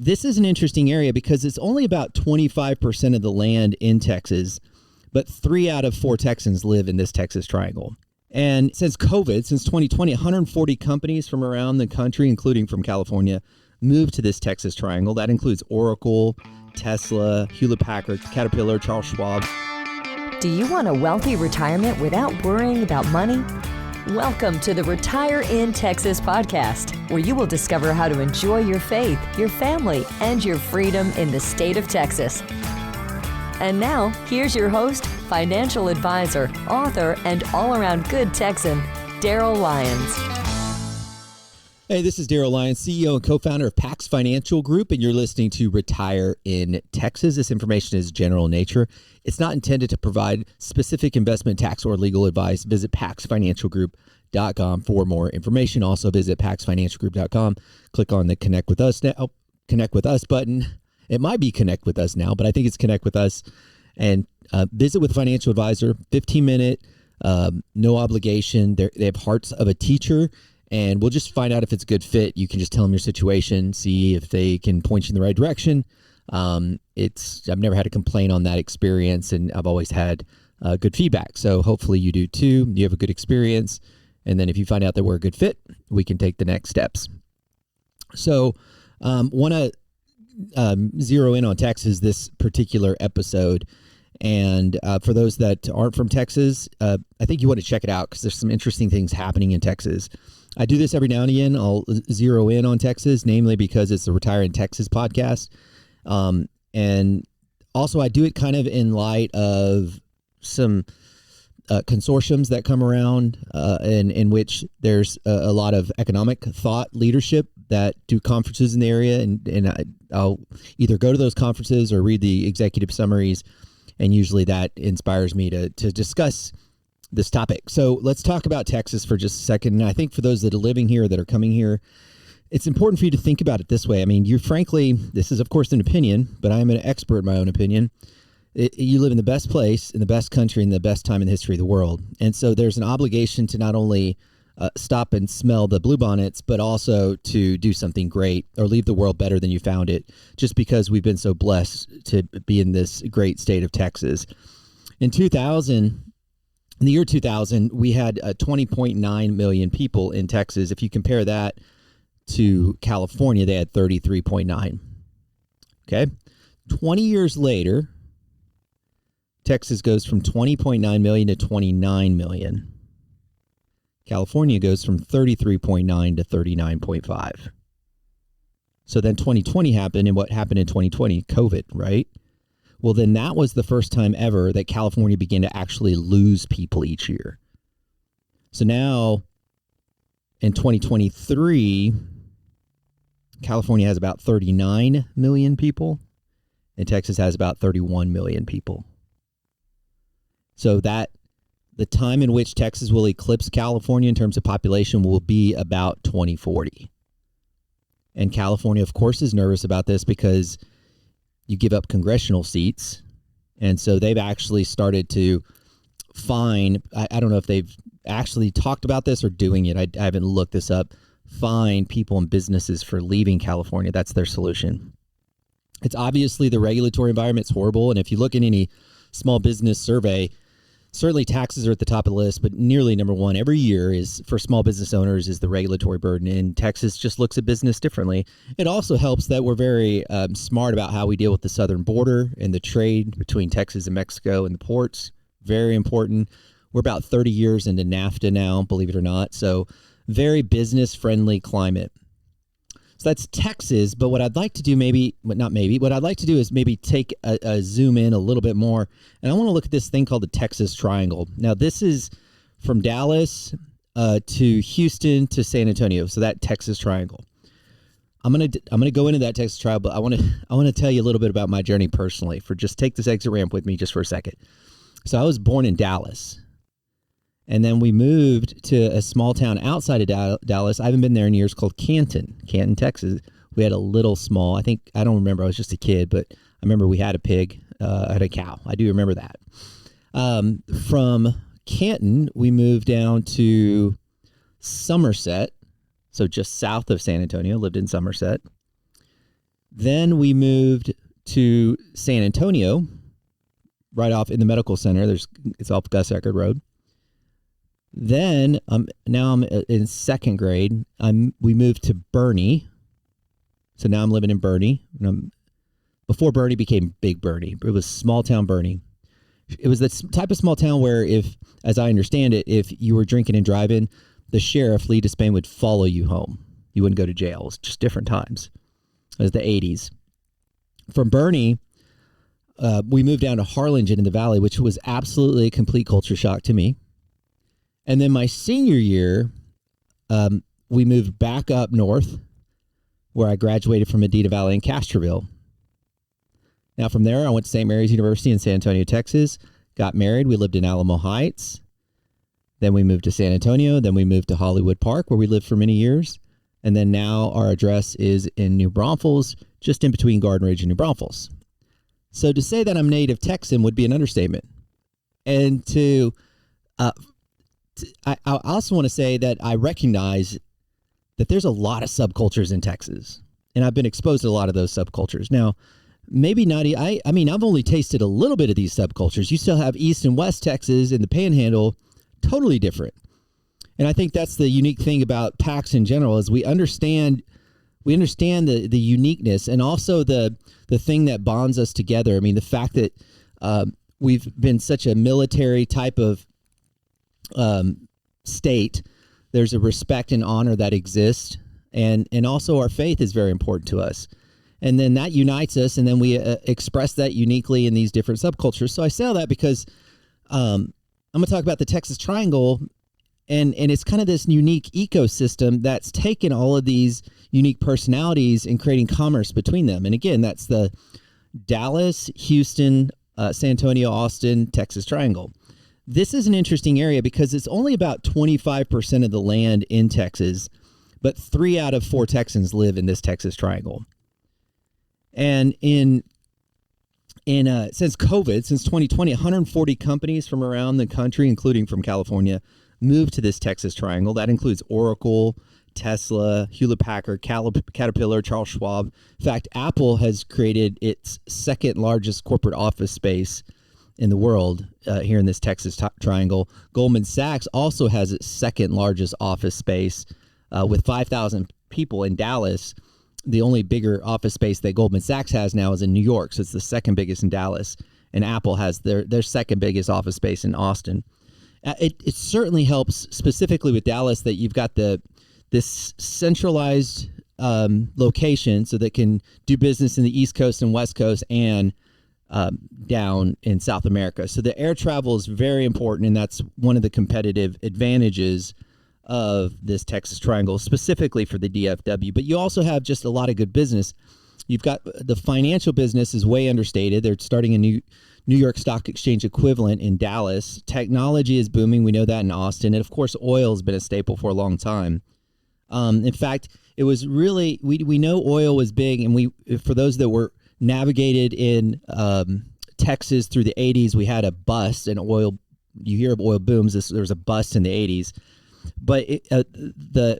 This is an interesting area because it's only about 25% of the land in Texas, but 3 out of 4 Texans live in this Texas Triangle. And since COVID, since 2020, 140 companies from around the country, including from California, moved to this Texas Triangle. That includes Oracle, Tesla, Hewlett-Packard, Caterpillar, Charles Schwab. Do you want a wealthy retirement without worrying about money? Welcome to the Retire in Texas podcast, where you will discover how to enjoy your faith, your family, and your freedom in the state of Texas. And now, here's your host, financial advisor, author, and all-around good Texan, Darryl Lyons. Hey, this is Darryl Lyons, CEO and co-founder of Pax Financial Group, and you're listening to Retire in Texas. This information is general in nature. It's not intended to provide specific investment, tax, or legal advice. Visit paxfinancialgroup.com for more information. Also visit paxfinancialgroup.com. Click on the Connect with Us button. It might be Connect with Us now, but I think it's Connect with Us. And visit with a financial advisor, 15-minute, no obligation. They have hearts of a teacher. And we'll just find out if it's a good fit. You can just tell them your situation, see if they can point you in the right direction. I've never had a complaint on that experience, and I've always had good feedback. So hopefully you do too. You have a good experience. And then if you find out that we're a good fit, we can take the next steps. So want to zero in on Texas this particular episode. And for those that aren't from Texas, I think you want to check it out because there's some interesting things happening in Texas. I do this every now and again. I'll zero in on Texas, namely because it's the Retire in Texas podcast. And also I do it kind of in light of some consortiums that come around in which there's a lot of economic thought leadership that do conferences in the area. And I'll either go to those conferences or read the executive summaries. And usually that inspires me to discuss this topic. So let's talk about Texas for just a second. And I think for those that are living here, that are coming here, it's important for you to think about it this way. I mean, this is of course an opinion, but I'm an expert in my own opinion. You live in the best place, in the best country, in the best time in the history of the world. And so there's an obligation to not only stop and smell the bluebonnets, but also to do something great or leave the world better than you found it, just because we've been so blessed to be in this great state of Texas. In the year 2000, we had 20.9 million people in Texas. If you compare that to California, they had 33.9. Okay. 20 years later, Texas goes from 20.9 million to 29 million. California goes from 33.9 to 39.5. So then 2020 happened, and what happened in 2020? COVID, right? Well, then that was the first time ever that California began to actually lose people each year. So now in 2023, California has about 39 million people, and Texas has about 31 million people. So that the time in which Texas will eclipse California in terms of population will be about 2040. And California, of course, is nervous about this because you give up congressional seats. And so they've actually started to fine, I don't know if they've actually talked about this or doing it. I haven't looked this up. Fine people and businesses for leaving California. That's their solution. It's obviously the regulatory environment's horrible. And if you look in any small business survey, certainly taxes are at the top of the list, but nearly number one every year is for small business owners is the regulatory burden. And Texas just looks at business differently. It also helps that we're very smart about how we deal with the southern border and the trade between Texas and Mexico and the ports. Very important. We're about 30 years into NAFTA now, believe it or not. So very business friendly climate. So that's Texas, but what I'd like to do what I'd like to do is maybe take a zoom in a little bit more, and I want to look at this thing called the Texas Triangle. Now, this is from Dallas to Houston to San Antonio, so that Texas Triangle. I'm gonna go into that Texas Triangle, but I want to tell you a little bit about my journey personally. Take this exit ramp with me just for a second. So I was born in Dallas. And then we moved to a small town outside of Dallas. I haven't been there in years, called Canton, Texas. We had a little small, I don't remember, I was just a kid, but I remember we had a pig, had a cow. I do remember that. From Canton, we moved down to Somerset, so just south of San Antonio, lived in Somerset. Then we moved to San Antonio, right off in the medical center. It's off Gus Eckerd Road. Then now I'm in second grade. We moved to Bernie. So now I'm living in Bernie. Before Bernie became Big Bernie, it was small town Bernie. It was the type of small town where, if, as I understand it, if you were drinking and driving, the sheriff, Lee Despain, would follow you home. You wouldn't go to jail. It was just different times. It was the 80s. From Bernie, we moved down to Harlingen in the Valley, which was absolutely a complete culture shock to me. And then my senior year, we moved back up north, where I graduated from Medina Valley in Castroville. Now from there, I went to St. Mary's University in San Antonio, Texas, got married. We lived in Alamo Heights. Then we moved to San Antonio. Then we moved to Hollywood Park, where we lived for many years. And then now our address is in New Braunfels, just in between Garden Ridge and New Braunfels. So to say that I'm native Texan would be an understatement. And I also want to say that I recognize that there's a lot of subcultures in Texas, and I've been exposed to a lot of those subcultures. Now, maybe not. I mean, I've only tasted a little bit of these subcultures. You still have East and West Texas and the Panhandle, totally different. And I think that's the unique thing about PAX in general, is we understand the uniqueness, and also the thing that bonds us together. I mean, the fact that we've been such a military type of state. There's a respect and honor that exists, and also our faith is very important to us. And then that unites us, and then we express that uniquely in these different subcultures. So I say all that because I'm going to talk about the Texas Triangle, and it's kind of this unique ecosystem that's taken all of these unique personalities and creating commerce between them. And again, that's the Dallas, Houston, San Antonio, Austin, Texas Triangle. This is an interesting area because it's only about 25% of the land in Texas, but 3 out of 4 Texans live in this Texas Triangle. And since COVID, since 2020, 140 companies from around the country, including from California, moved to this Texas Triangle. That includes Oracle, Tesla, Hewlett-Packard, Caterpillar, Charles Schwab. In fact, Apple has created its second largest corporate office space in the world here in this Texas Triangle. Goldman Sachs also has its second largest office space with 5,000 people in Dallas. The only bigger office space that Goldman Sachs has now is in New York, so it's the second biggest in Dallas. And Apple has their second biggest office space in Austin. It certainly helps, specifically with Dallas, that you've got this centralized location so that can do business in the East Coast and West Coast and down in South America. So the air travel is very important, and that's one of the competitive advantages of this Texas Triangle, specifically for the DFW. But you also have just a lot of good business. You've got the financial business is way understated. They're starting a New York Stock Exchange equivalent in Dallas. Technology is booming. We know that in Austin. And of course, oil has been a staple for a long time. In fact, it was really, we know oil was big, and for those that were navigated in Texas through the 80s, we had a bust, and oil, you hear of oil booms, there was a bust in the 80s. But the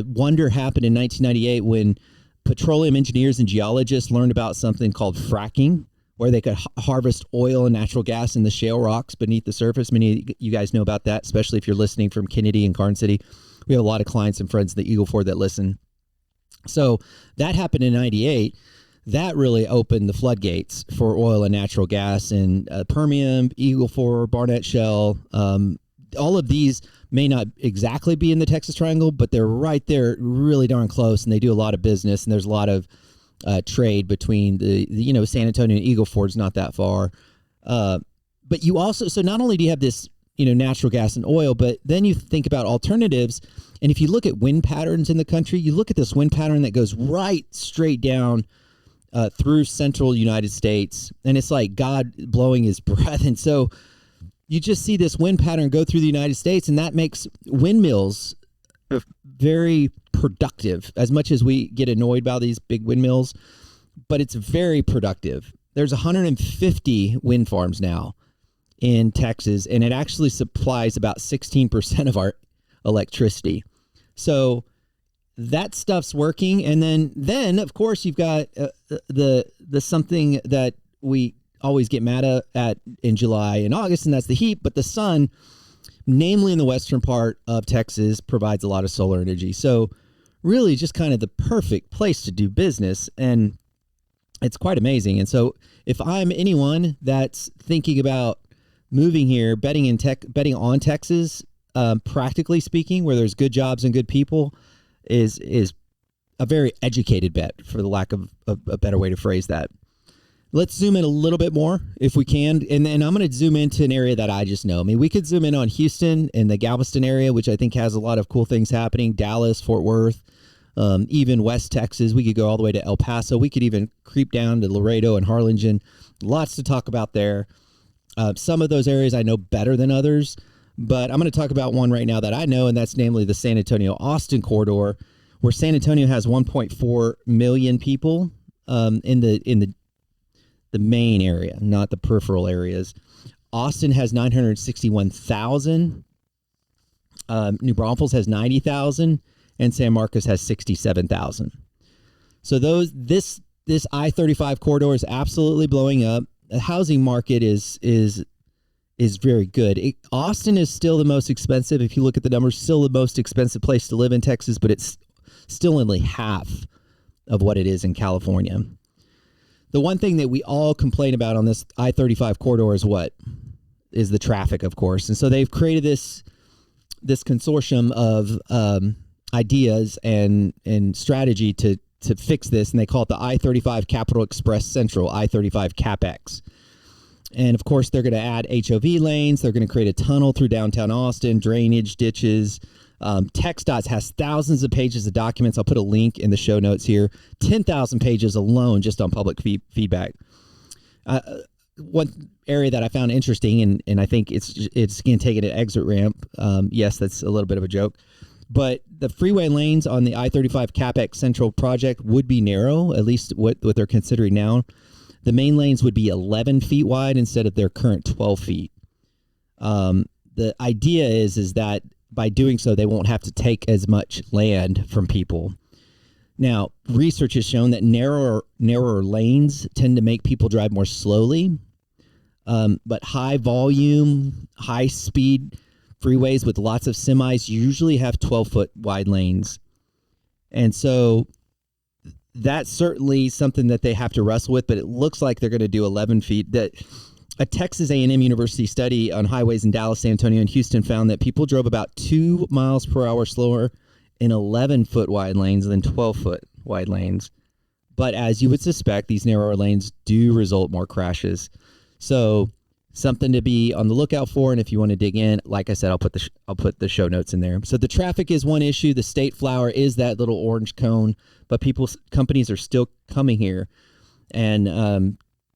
wonder happened in 1998 when petroleum engineers and geologists learned about something called fracking, where they could harvest oil and natural gas in the shale rocks beneath the surface. Many of you guys know about that, especially if you're listening from Kennedy and Garden City. We have a lot of clients and friends in the Eagle Ford that listen. So that happened in 98. That really opened the floodgates for oil and natural gas in Permian, Eagle Ford, Barnett Shale. All of these may not exactly be in the Texas Triangle, but they're right there, really darn close, and they do a lot of business, and there's a lot of trade between the San Antonio and Eagle Ford's not that far. But you also, so not only do you have this, natural gas and oil, but then you think about alternatives. And if you look at wind patterns in the country, you look at this wind pattern that goes right straight down through central United States, and it's like God blowing his breath. And so you just see this wind pattern go through the United States, and that makes windmills very productive, as much as we get annoyed by these big windmills, but it's very productive. There's 150 wind farms now in Texas, and it actually supplies about 16% of our electricity. So that stuff's working. And then of course you've got the something that we always get mad at in July and August, and that's the heat. But the sun, namely in the western part of Texas, provides a lot of solar energy. So really just kind of the perfect place to do business. And it's quite amazing. And so if I'm anyone that's thinking about moving here, betting on Texas, practically speaking, where there's good jobs and good people, is a very educated bet, for the lack of a better way to phrase that. Let's zoom in a little bit more if we can. And I'm going to zoom into an area that I just know. I mean, we could zoom in on Houston and the Galveston area, which I think has a lot of cool things happening. Dallas, Fort Worth, even West Texas. We could go all the way to El Paso. We could even creep down to Laredo and Harlingen. Lots to talk about there. Some of those areas I know better than others, but I'm going to talk about one right now that I know, and that's namely the San Antonio-Austin corridor, where San Antonio has 1.4 million people in the main area, not the peripheral areas. Austin has 961,000. New Braunfels has 90,000, and San Marcos has 67,000. So this I-35 corridor is absolutely blowing up. The housing market is very good. Austin is still the most expensive. If you look at the numbers, still the most expensive place to live in Texas, but it's still only half of what it is in California. The one thing that we all complain about on this I-35 corridor is what? Is the traffic, of course. And so they've created this consortium of ideas and strategy to fix this, and they call it the I-35 Capital Express Central, I-35 CapEx. And of course, they're going to add HOV lanes. They're going to create a tunnel through downtown Austin, drainage, ditches. TxDOT has thousands of pages of documents. I'll put a link in the show notes here. 10,000 pages alone just on public feedback. One area that I found interesting, and I think it's going to take it an exit ramp. Yes, that's a little bit of a joke. But the freeway lanes on the I-35 CapEx Central project would be narrow, at least what they're considering now. The main lanes would be 11 feet wide instead of their current 12 feet. The idea is that by doing so, they won't have to take as much land from people. Now, research has shown that narrower lanes tend to make people drive more slowly, but high volume, high speed freeways with lots of semis usually have 12-foot wide lanes. And so that's certainly something that they have to wrestle with, but it looks like they're going to do 11 feet. A Texas A&M University study on highways in Dallas, San Antonio, and Houston found that people drove about 2 miles per hour slower in 11-foot wide lanes than 12-foot wide lanes. But as you would suspect, these narrower lanes do result more crashes. So something to be on the lookout for. And if you want to dig in, like I said, I'll put the show notes in there. So the traffic is one issue. The state flower is that little orange cone, but companies are still coming here. And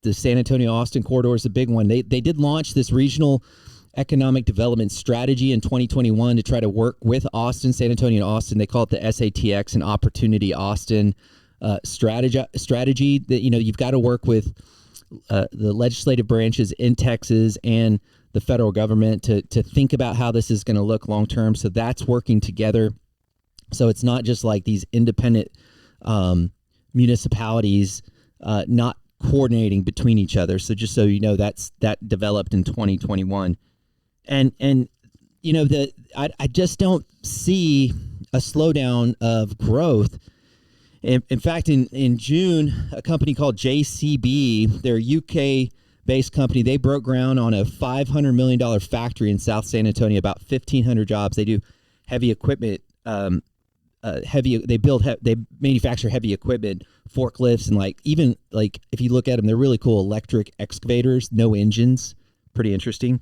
the San Antonio-Austin corridor is a big one. They did launch this regional economic development strategy in 2021 to try to work with Austin, San Antonio, and Austin. They call it the SATX, an Opportunity Austin strategy. That you've got to work with the legislative branches in Texas and the federal government to think about how this is going to look long term. So that's working together. So it's not just like these independent municipalities not coordinating between each other. So just so you know, that developed in 2021, and I just don't see a slowdown of growth. In fact, in June, a company called JCB, they're a UK-based company, they broke ground on a $500 million factory in South San Antonio, about 1,500 jobs. They do heavy equipment. They manufacture heavy equipment, forklifts, and if you look at them, they're really cool electric excavators, no engines. Pretty interesting.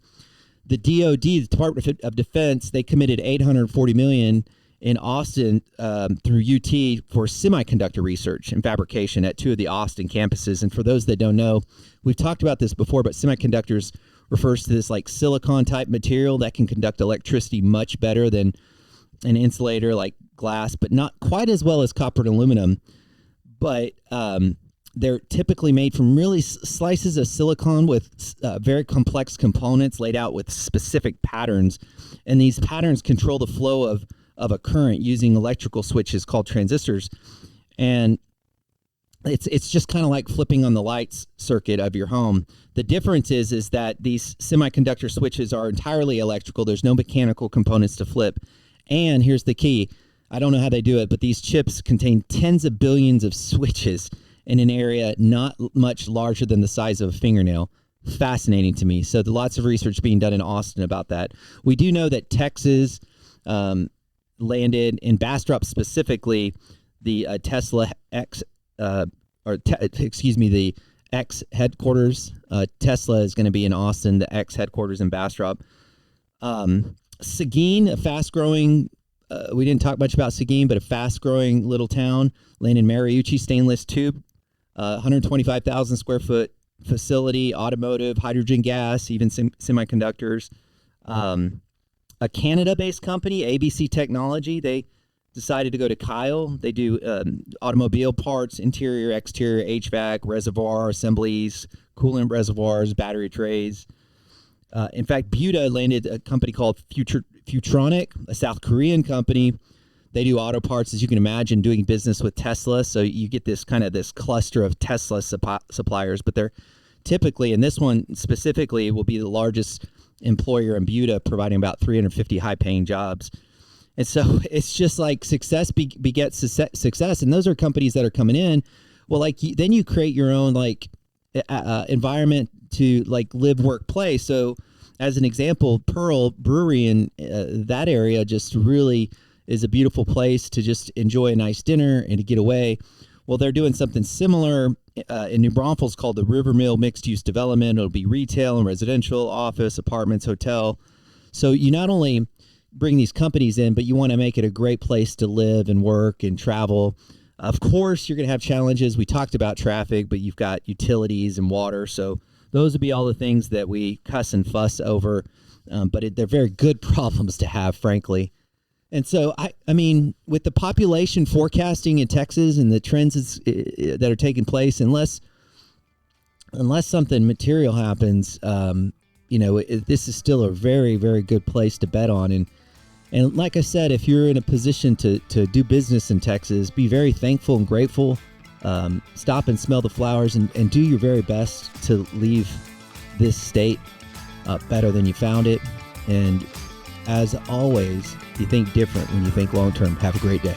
The DoD, the Department of Defense, they committed $840 million in Austin through UT for semiconductor research and fabrication at 2 of the Austin campuses. And for those that don't know, we've talked about this before, but semiconductors refers to this like silicon type material that can conduct electricity much better than an insulator like glass, but not quite as well as copper and aluminum. But they're typically made from really slices of silicon with very complex components laid out with specific patterns. And these patterns control the flow of of a current using electrical switches called transistors. And it's just kind of like flipping on the lights circuit of your home. The difference is that these semiconductor switches are entirely electrical. There's no mechanical components to flip. And here's the key. I don't know how they do it, but these chips contain tens of billions of switches in an area not much larger than the size of a fingernail. Fascinating to me. So there's lots of research being done in Austin about that. We do know that Texas landed in Bastrop specifically, the Tesla X, the X headquarters. Tesla is going to be in Austin, the X headquarters in Bastrop. Seguin, a fast-growing, we didn't talk much about Seguin, but a fast-growing little town, landed Mariucci stainless tube, 125,000 square foot facility, automotive, hydrogen gas, even semiconductors. A Canada-based company, ABC Technology, they decided to go to Kyle. They do automobile parts, interior, exterior, HVAC, reservoir assemblies, coolant reservoirs, battery trays. In fact, Buda landed a company called Futronic, a South Korean company. They do auto parts, as you can imagine, doing business with Tesla. So you get this cluster of Tesla suppliers, but they're typically, and this one specifically will be the largest employer in Buda, providing about 350 high-paying jobs. And so it's just like success begets success, and those are companies that are coming in. Well, then you create your own environment to live, work, play. So as an example, Pearl Brewery in that area just really is a beautiful place to just enjoy a nice dinner and to get away. Well, they're doing something similar in New Braunfels called the River Mill Mixed-Use Development. It'll be retail and residential, office, apartments, hotel. So you not only bring these companies in, but you want to make it a great place to live and work and travel. Of course, you're going to have challenges. We talked about traffic, but you've got utilities and water. So those would be all the things that we cuss and fuss over. But they're very good problems to have, frankly. And so, I mean, with the population forecasting in Texas and the trends that are taking place, unless something material happens, this is still a very, very good place to bet on. And like I said, if you're in a position to do business in Texas, be very thankful and grateful. Stop and smell the flowers and do your very best to leave this state better than you found it. And as always, you think different when you think long term. Have a great day.